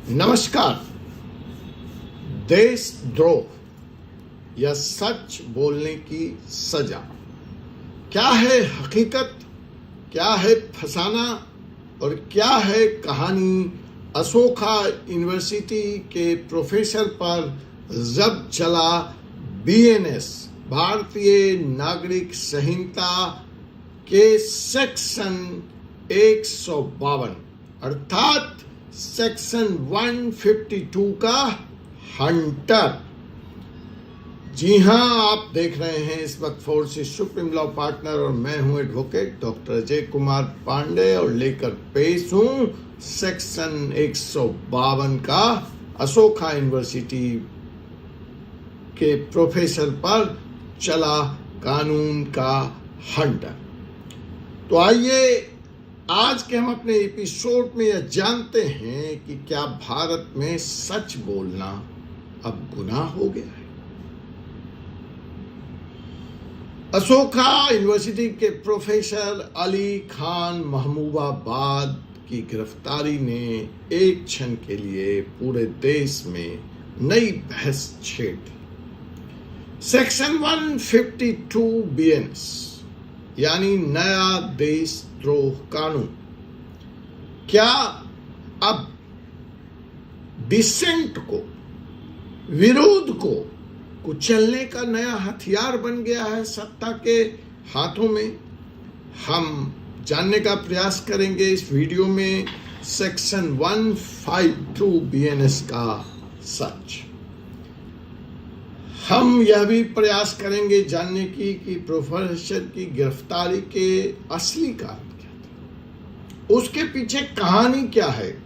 नमस्कार। देशद्रोह या सच बोलने की सजा, क्या है हकीकत, क्या है फसाना और क्या है कहानी। अशोका यूनिवर्सिटी के प्रोफेसर पर जब चला बीएनएस भारतीय नागरिक संहिता के सेक्शन 152 अर्थात सेक्शन 152 का हंटर। जी हां, आप देख रहे हैं इस वक्त फोर्सेस सुप्रीम लॉ पार्टनर और मैं हूं एडवोकेट डॉक्टर अजय कुमार पांडे और लेकर पेश हूं सेक्शन 152 का अशोका यूनिवर्सिटी के प्रोफेसर पर चला कानून का हंटर। तो आइए आज के हम अपने एपिसोड में यह जानते हैं कि क्या भारत में सच बोलना अब गुनाह हो गया है। अशोका यूनिवर्सिटी के प्रोफेसर अली खान महमूदाबाद की गिरफ्तारी ने एक क्षण के लिए पूरे देश में नई बहस छेड़ दी। सेक्शन 152 बीएनएस यानी नया देशद्रोह कानून, क्या अब डिसेंट को, विरोध को कुचलने का नया हथियार बन गया है सत्ता के हाथों में? हम जानने का प्रयास करेंगे इस वीडियो में सेक्शन 152 बीएनएस का सच। हम यह भी प्रयास करेंगे जानने की कि प्रोफेसर की गिरफ्तारी के असली कारण क्या थे, उसके पीछे कहानी क्या है,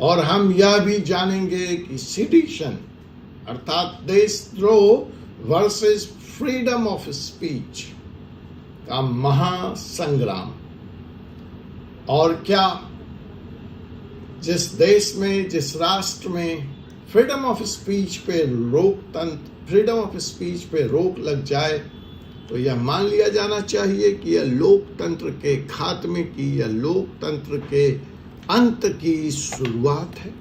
और हम यह भी जानेंगे कि सिडिशन अर्थात देशद्रोह वर्सेस फ्रीडम ऑफ स्पीच का महासंग्राम, और क्या जिस देश में, जिस राष्ट्र में फ्रीडम ऑफ स्पीच पे रोक लग जाए तो यह मान लिया जाना चाहिए कि यह लोकतंत्र के खात्मे की या लोकतंत्र के अंत की शुरुआत है।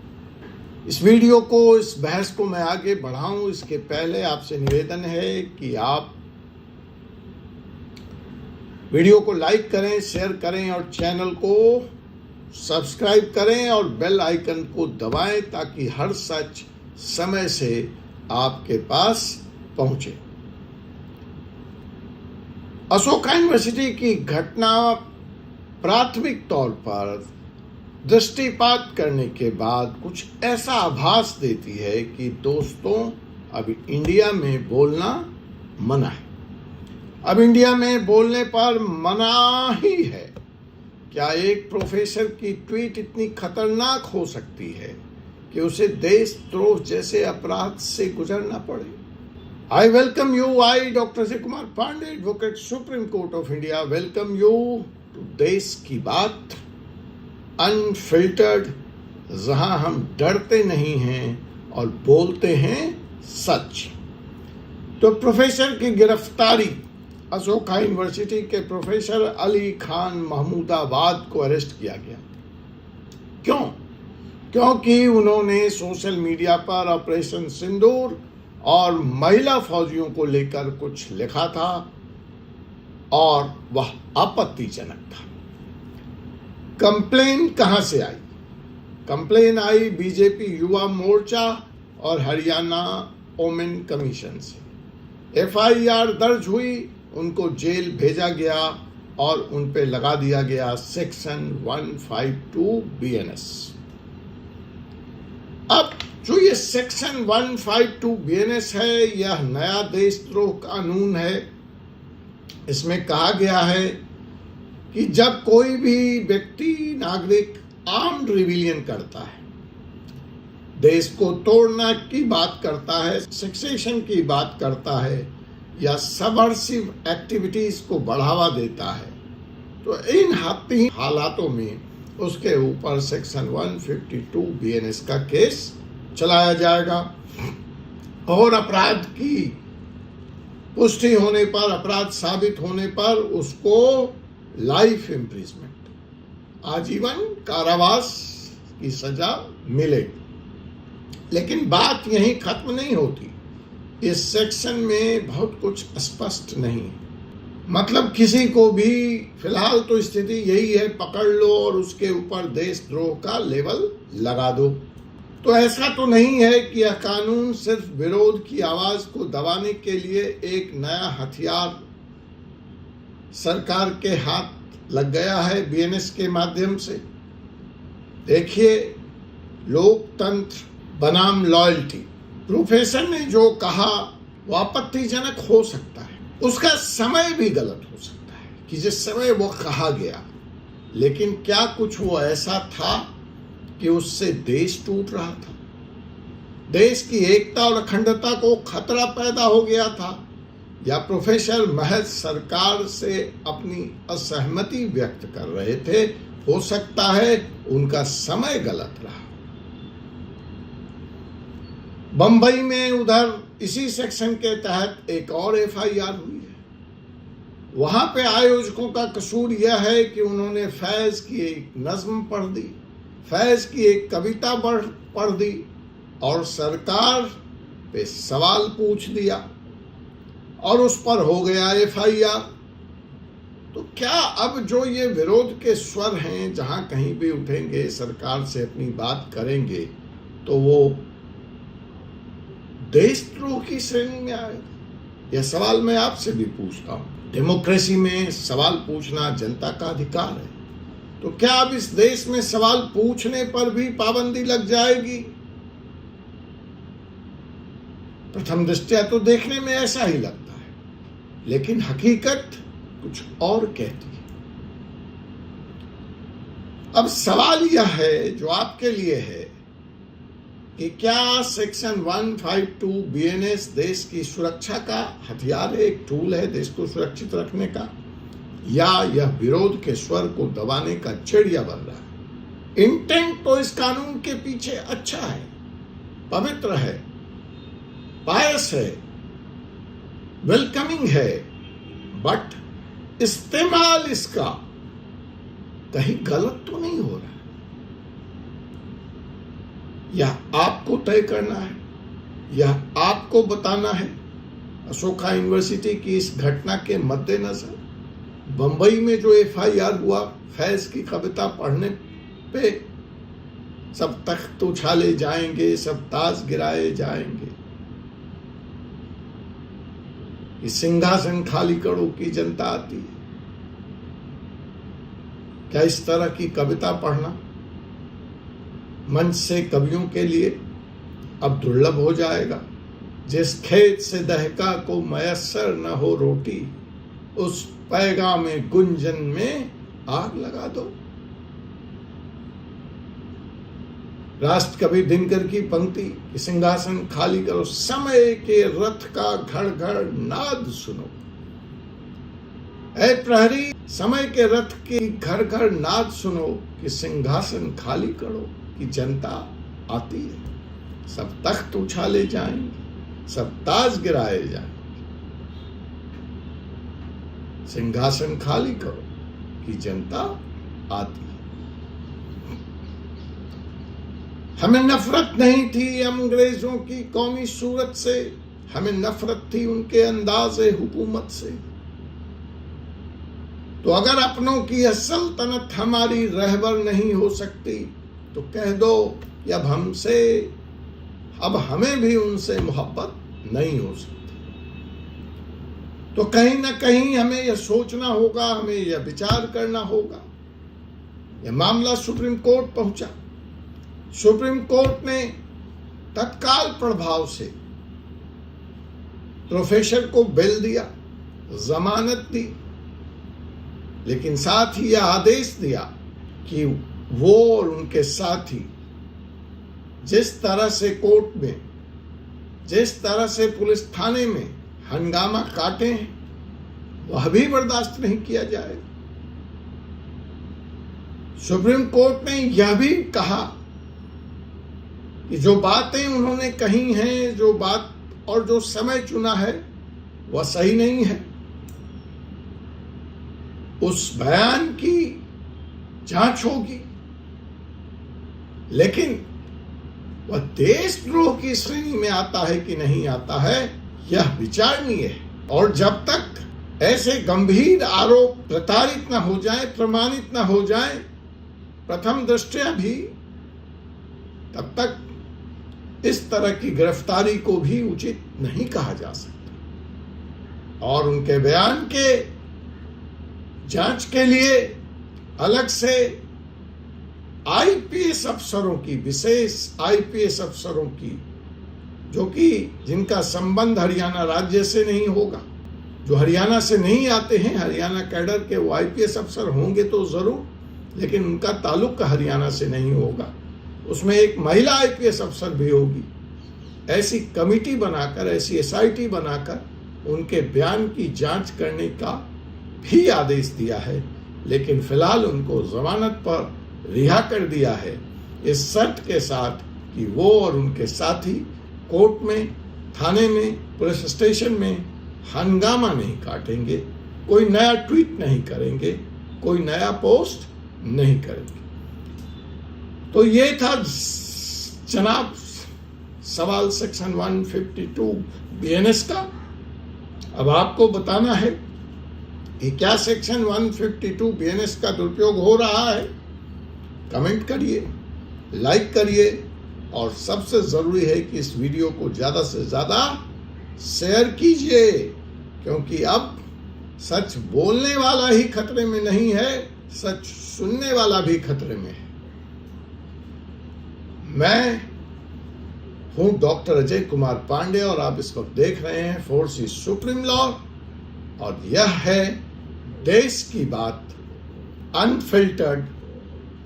इस वीडियो को, इस बहस को मैं आगे बढ़ाऊं इसके पहले आपसे निवेदन है कि आप वीडियो को लाइक करें, शेयर करें और चैनल को सब्सक्राइब करें और बेल आइकन को दबाएं ताकि हर सच समय से आपके पास पहुंचे। अशोका यूनिवर्सिटी की घटना प्राथमिक तौर पर दृष्टिपात करने के बाद कुछ ऐसा आभास देती है कि दोस्तों, अब इंडिया में बोलना मना है। अब इंडिया में बोलने पर मना ही है। क्या एक प्रोफेसर की ट्वीट इतनी खतरनाक हो सकती है कि उसे देशद्रोह जैसे अपराध से गुजरना पड़े? I welcome you, I doctor Ajay Kumar Pandey, advocate supreme court of India, welcome you to Desh Ki बात अनफिल्टर्ड, जहां हम डरते नहीं हैं और बोलते हैं सच। तो प्रोफेसर की गिरफ्तारी, अशोका यूनिवर्सिटी के प्रोफेसर अली खान महमूदाबाद को अरेस्ट किया गया। क्यों? क्योंकि उन्होंने सोशल मीडिया पर ऑपरेशन सिंदूर और महिला फौजियों को लेकर कुछ लिखा था और वह आपत्तिजनक था। कंप्लेन कहां से आई? कंप्लेन आई बीजेपी युवा मोर्चा और हरियाणा ओमेन कमीशन से। एफआईआर दर्ज हुई, उनको जेल भेजा गया और उन पे लगा दिया गया सेक्शन 152 बीएनएस। अब जो ये सेक्शन 152 बीएनएस है, यह नया देशद्रोह कानून है। इसमें कहा गया है कि जब कोई भी व्यक्ति, नागरिक आर्म्ड रिविलियन करता है, देश को तोड़ना की बात करता है, सेक्सेशन की बात करता है या सबवर्सिव एक्टिविटीज को बढ़ावा देता है, तो इन हालातों में उसके ऊपर सेक्शन 152 बीएनएस का केस चलाया जाएगा और अपराध की पुष्टि होने पर, अपराध साबित होने पर उसको लाइफ इम्प्रिजमेंट, आजीवन कारावास की सजा मिलेगी। लेकिन बात यहीं खत्म नहीं होती। इस सेक्शन में बहुत कुछ स्पष्ट नहीं है। मतलब किसी को भी फिलहाल तो स्थिति यही है, पकड़ लो और उसके ऊपर देशद्रोह का लेबल लगा दो। तो ऐसा तो नहीं है कि यह कानून सिर्फ विरोध की आवाज को दबाने के लिए एक नया हथियार सरकार के हाथ लग गया है बीएनएस के माध्यम से। देखिए, लोकतंत्र बनाम लॉयल्टी, प्रोफेसर ने जो कहा वो आपत्तिजनक हो सकता है, उसका समय भी गलत हो सकता है कि जिस समय वो कहा गया, लेकिन क्या कुछ वो ऐसा था कि उससे देश टूट रहा था, देश की एकता और अखंडता को खतरा पैदा हो गया था, या प्रोफेसर महज सरकार से अपनी असहमति व्यक्त कर रहे थे? हो सकता है उनका समय गलत रहा। बंबई में उधर इसी सेक्शन के तहत एक और एफआईआर हुई है। वहां पे आयोजकों का कसूर यह है कि उन्होंने फैज की एक नज्म पढ़ दी, फैज की एक कविता पढ़ दी और सरकार पे सवाल पूछ दिया और उस पर हो गया एफआईआर। तो क्या अब जो ये विरोध के स्वर हैं, जहां कहीं भी उठेंगे, सरकार से अपनी बात करेंगे, तो वो देशद्रोह की श्रेणी में आएगा? यह सवाल मैं आपसे भी पूछता हूं। डेमोक्रेसी में सवाल पूछना जनता का अधिकार है, तो क्या अब इस देश में सवाल पूछने पर भी पाबंदी लग जाएगी? प्रथम दृष्टया तो देखने में ऐसा ही लगता है, लेकिन हकीकत कुछ और कहती है। अब सवाल यह है जो आपके लिए है कि क्या सेक्शन 152 बीएनएस देश की सुरक्षा का हथियार है, एक टूल है देश को सुरक्षित रखने का, या यह विरोध के स्वर को दबाने का चिड़िया बन रहा है? इंटेंट तो इस कानून के पीछे अच्छा है, पवित्र है, पायस है, वेलकमिंग है, बट इस्तेमाल इसका कहीं गलत तो नहीं हो रहा? यह आपको तय करना है, यह आपको बताना है। अशोका यूनिवर्सिटी की इस घटना के मद्देनजर बंबई में जो एफआईआर हुआ फैज की कविता पढ़ने पे, सब तख्त उछाले जाएंगे, सब ताज गिराए जाएंगे, इस सिंहासन खाली करो की जनता आती है। क्या इस तरह की कविता पढ़ना मंच से कवियों के लिए अब दुर्लभ हो जाएगा? जिस खेत से दहका को मयस्सर न हो रोटी, उस पैगाम गुंजन में आग लगा दो। राष्ट्र कवि दिनकर की पंक्ति कि सिंहासन खाली करो, समय के रथ का घड़ घड़ नाद सुनो। ऐ प्रहरी, समय के रथ की घर घर नाद सुनो कि सिंहासन खाली करो कि जनता आती है। सब तख्त उछाले जाएंगे, सब ताज गिराए जाएंगे, सिंहासन खाली करो कि जनता आती है। हमें नफरत नहीं थी अंग्रेजों की कौमी सूरत से, हमें नफरत थी उनके अंदाज़े हुकूमत से। तो अगर अपनों की सल्तनत हमारी रहबर नहीं हो सकती तो कह दो कि अब हमें भी उनसे मोहब्बत नहीं हो सकती। तो कहीं ना कहीं हमें यह सोचना होगा, हमें यह विचार करना होगा। यह मामला सुप्रीम कोर्ट पहुंचा। सुप्रीम कोर्ट ने तत्काल प्रभाव से प्रोफेसर को बेल दिया, जमानत दी, लेकिन साथ ही यह आदेश दिया कि वो और उनके साथी जिस तरह से कोर्ट में, जिस तरह से पुलिस थाने में हंगामा काटे हैं, वह भी बर्दाश्त नहीं किया जाए। सुप्रीम कोर्ट ने यह भी कहा कि जो बातें उन्होंने कही हैं, जो बात और जो समय चुना है, वह सही नहीं है। उस बयान की जांच होगी। लेकिन वह देशद्रोह की श्रेणी में आता है कि नहीं आता है, यह विचारणीय है। और जब तक ऐसे गंभीर आरोप प्रताड़ित न हो जाए, प्रमाणित न हो जाए प्रथम दृष्टया भी, तब तक इस तरह की गिरफ्तारी को भी उचित नहीं कहा जा सकता। और उनके बयान के जांच के लिए अलग से आईपीएस अफसरों की, विशेष आईपीएस अफसरों की, जो कि जिनका संबंध हरियाणा राज्य से नहीं होगा, जो हरियाणा से नहीं आते हैं, हरियाणा कैडर के वो आईपीएस अफसर होंगे तो जरूर, लेकिन उनका ताल्लुक हरियाणा से नहीं होगा। उसमें एक महिला आईपीएस अफसर भी होगी। ऐसी कमिटी बनाकर, ऐसी एसआईटी बनाकर उनके बयान की जांच करने का भी आदेश दिया है, लेकिन फिलहाल उनको जमानत पर रिहा कर दिया है, इस शर्त के साथ कि वो और उनके साथी कोर्ट में, थाने में, पुलिस स्टेशन में हंगामा नहीं काटेंगे, कोई नया ट्वीट नहीं करेंगे, कोई नया पोस्ट नहीं करेंगे। तो ये था जनाब सवाल सेक्शन 152 बीएनएस का। अब आपको बताना है कि क्या सेक्शन 152 बीएनएस का दुरुपयोग हो रहा है। कमेंट करिए, लाइक करिए, और सबसे जरूरी है कि इस वीडियो को ज्यादा से ज्यादा शेयर कीजिए, क्योंकि अब सच बोलने वाला ही खतरे में नहीं है, सच सुनने वाला भी खतरे में है। मैं हूं डॉक्टर अजय कुमार पांडे और आप इस वक्त देख रहे हैं 4C सुप्रीम लॉ, और यह है देश की बात अनफिल्टर्ड।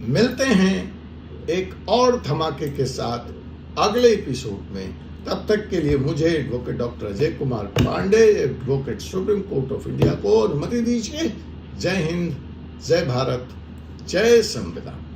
मिलते हैं एक और धमाके के साथ अगले एपिसोड में। तब तक के लिए मुझे advocate doctor Ajay Kumar Pandey, advocate supreme court of India को अनुमति दीजिए। जय हिंद, जय भारत, जय संविधान।